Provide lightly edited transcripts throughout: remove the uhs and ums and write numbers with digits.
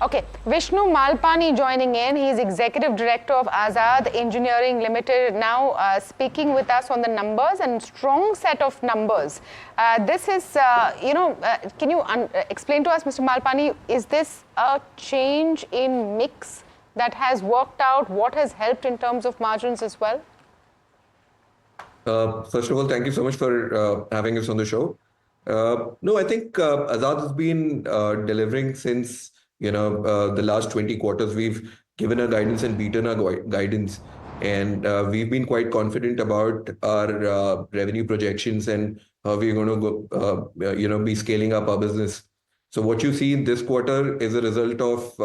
Okay, Vishnu Malpani joining in. He's Executive Director of Azad Engineering Limited, now speaking with us on the numbers and strong set of numbers. This is, can you explain to us, Mr. Malpani, is this a change in mix that has worked out? What has helped in terms of margins as well? First of all, thank you so much for having us on the show. No, I think Azad has been delivering since the last 20 quarters. We've given our guidance and beaten our guidance, and we've been quite confident about our revenue projections and how we're going to go, be scaling up our business. So what you see in this quarter is a result of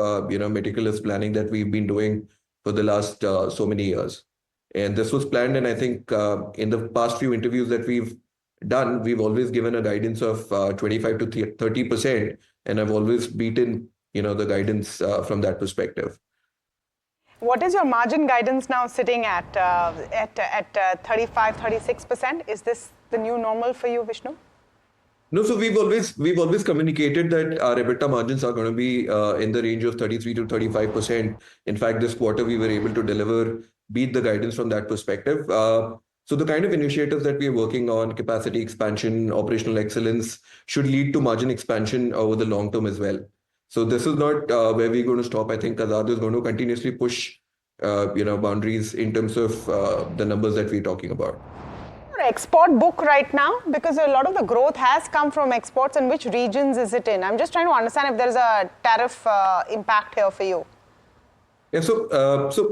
meticulous planning that we've been doing for the last so many years. And this was planned, and I think in the past few interviews that we've done, we've always given a guidance of 25 to 30%, and I've always beaten, the guidance from that perspective. What is your margin guidance now sitting at 35, 36%? Is this the new normal for you, Vishnu? No, so we've always communicated that our EBITDA margins are going to be in the range of 33 to 35%. In fact, this quarter we were able to beat the guidance from that perspective. So the kind of initiatives that we are working on, capacity expansion, operational excellence, should lead to margin expansion over the long term as well. So this is not where we're going to stop. I think Azad is going to continuously push, boundaries in terms of the numbers that we're talking about. Export book right now, because a lot of the growth has come from exports, and which regions is it in? I'm just trying to understand if there's a tariff impact here for you. Yeah, so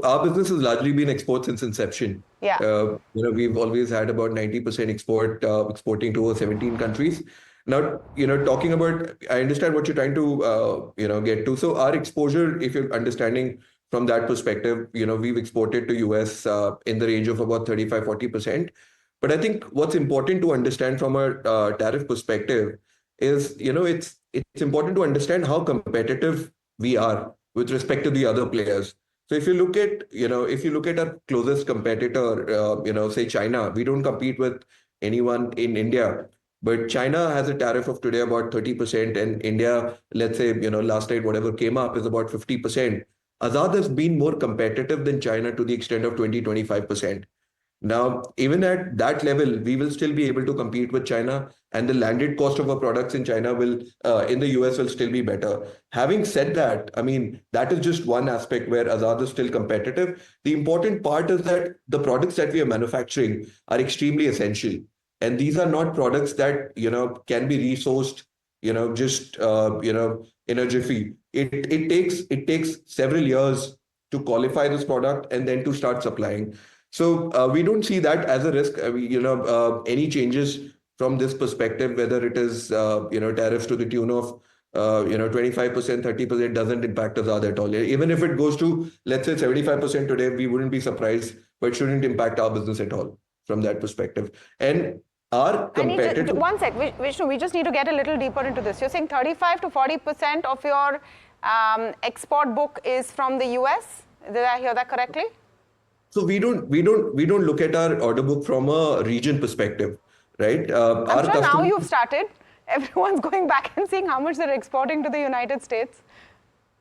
our business has largely been export since inception. Yeah. We've always had about 90% exporting to over 17 countries. Now, talking about, I understand what you're trying to, get to. So our exposure, if you're understanding from that perspective, we've exported to US in the range of about 35, 40%. But I think what's important to understand from a tariff perspective is, it's important to understand how competitive we are with respect to the other players. So if you look at our closest competitor, say China, we don't compete with anyone in India, but China has a tariff of today about 30%, and India, let's say, last night, whatever came up is about 50%. Azad has been more competitive than China to the extent of 20-25%. Now, even at that level, we will still be able to compete with China, and the landed cost of our products in China in the US will still be better. Having said that, I mean, that is just one aspect where Azad is still competitive. The important part is that the products that we are manufacturing are extremely essential. And these are not products that, can be resourced, just, in a jiffy. It takes several years to qualify this product and then to start supplying. So we don't see that as a risk. Any changes from this perspective, whether it is tariffs to the tune of 25%, 30% doesn't impact Azad at all. Even if it goes to, let's say, 75% today, we wouldn't be surprised, but shouldn't impact our business at all from that perspective. And our competitive... One sec, Vishnu, we just need to get a little deeper into this. You're saying 35 to 40% of your export book is from the US. Did I hear that correctly? So we don't look at our order book from a region perspective, right? I'm sure now you've started. Everyone's going back and seeing how much they're exporting to the United States.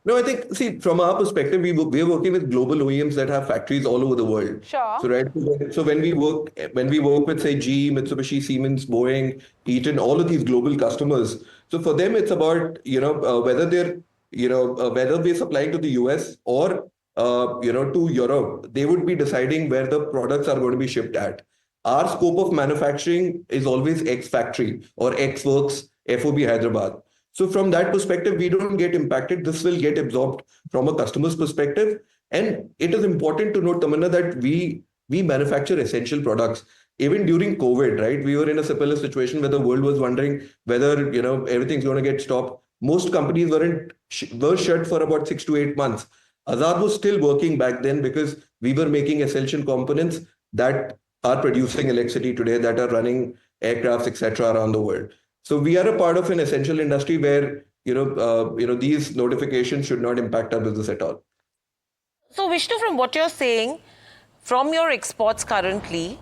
No, I think, see, from our perspective, we're working with global OEMs that have factories all over the world. Sure. So, right. So when we work with, say, GE, Mitsubishi, Siemens, Boeing, Eaton, all of these global customers. So for them, it's about, whether we're supplying to the US or to Europe, they would be deciding where the products are going to be shipped at. Our scope of manufacturing is always X factory or X works, FOB Hyderabad. So from that perspective, we don't get impacted. This will get absorbed from a customer's perspective. And it is important to note, Tamanna, that we manufacture essential products. Even during COVID, right? We were in a similar situation where the world was wondering whether, everything's going to get stopped. Most companies were shut for about 6 to 8 months. Azad was still working back then because we were making essential components that are producing electricity today, that are running aircrafts, etc., around the world. So we are a part of an essential industry where these notifications should not impact our business at all. So Vishnu, from what you're saying, from your exports currently,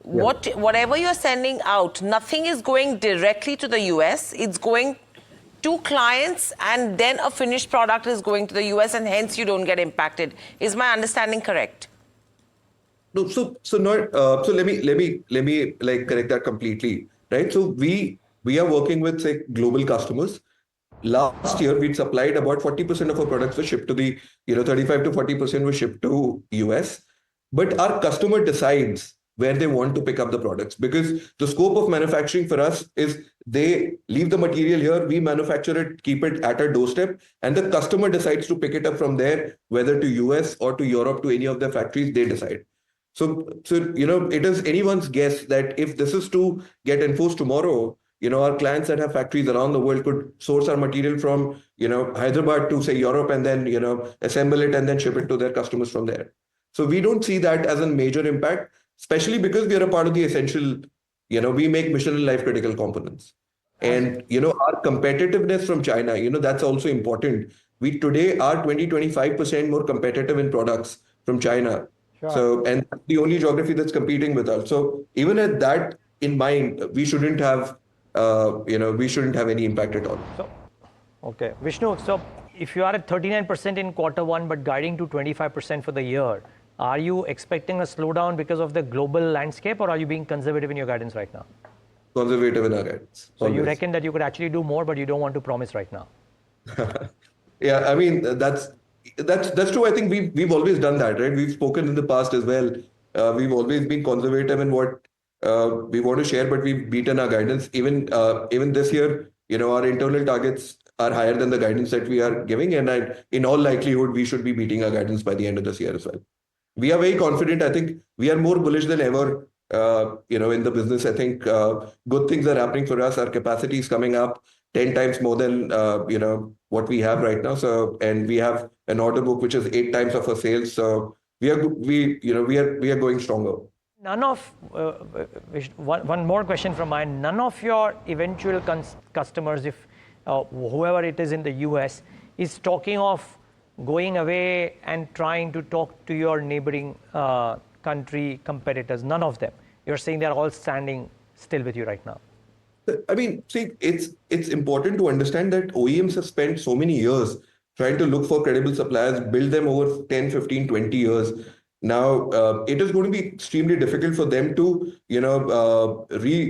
whatever you're sending out, nothing is going directly to the US. It's going to clients and then a finished product is going to the US and hence you don't get impacted. Is my understanding correct? No, so not so let me like correct that completely, right? So we are working with, say, global customers. Last year we'd supplied about 40% of our products were shipped to the, 35 to 40% were shipped to US. But our customer decides where they want to pick up the products, because the scope of manufacturing for us is they leave the material here, we manufacture it, keep it at our doorstep, and the customer decides to pick it up from there, whether to US or to Europe, to any of their factories, they decide. So it is anyone's guess that if this is to get enforced tomorrow, our clients that have factories around the world could source our material from, Hyderabad to, say, Europe, and then, assemble it and then ship it to their customers from there. So we don't see that as a major impact, especially because we are a part of the essential, we make mission and life critical components. And, our competitiveness from China, that's also important. We today are 25% more competitive in products from China. Sure. So, and that's the only geography that's competing with us. So even at that in mind, we shouldn't have any impact at all. So, okay, Vishnu, so if you are at 39% in Q1 but guiding to 25% for the year, are you expecting a slowdown because of the global landscape, or are you being conservative in your guidance right now? Conservative in our guidance. So you reckon that you could actually do more, but you don't want to promise right now? Yeah, I mean, that's true. I think we've always done that, right? We've spoken in the past as well. We've always been conservative in what we want to share, but we've beaten our guidance. Even this year, our internal targets are higher than the guidance that we are giving, and in all likelihood, we should be beating our guidance by the end of this year as well. We are very confident. I think we are more bullish than ever. In the business, I think good things are happening for us. Our capacity is coming up 10 times more than what we have right now. So, and we have an order book which is 8 times of our sales. So we are going stronger. None of one more question from mine. None of your eventual customers, if whoever it is in the US, is talking of going away and trying to talk to your neighboring country competitors. None of them. You're saying they're all standing still with you right now. I mean, see, it's important to understand that OEMs have spent so many years trying to look for credible suppliers, build them over 10, 15, 20 years. Now, it is going to be extremely difficult for them to, redo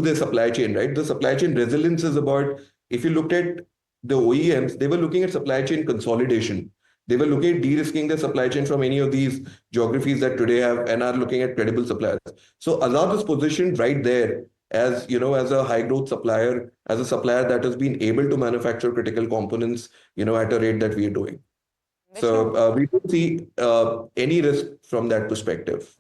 their supply chain, right? The supply chain resilience is about, if you looked at the OEMs, they were looking at supply chain consolidation. They were looking at de-risking their supply chain from any of these geographies that today have, and are looking at credible suppliers. So Azad is positioned right there as, as a high growth supplier, as a supplier that has been able to manufacture critical components, at a rate that we are doing. So we don't see any risk from that perspective.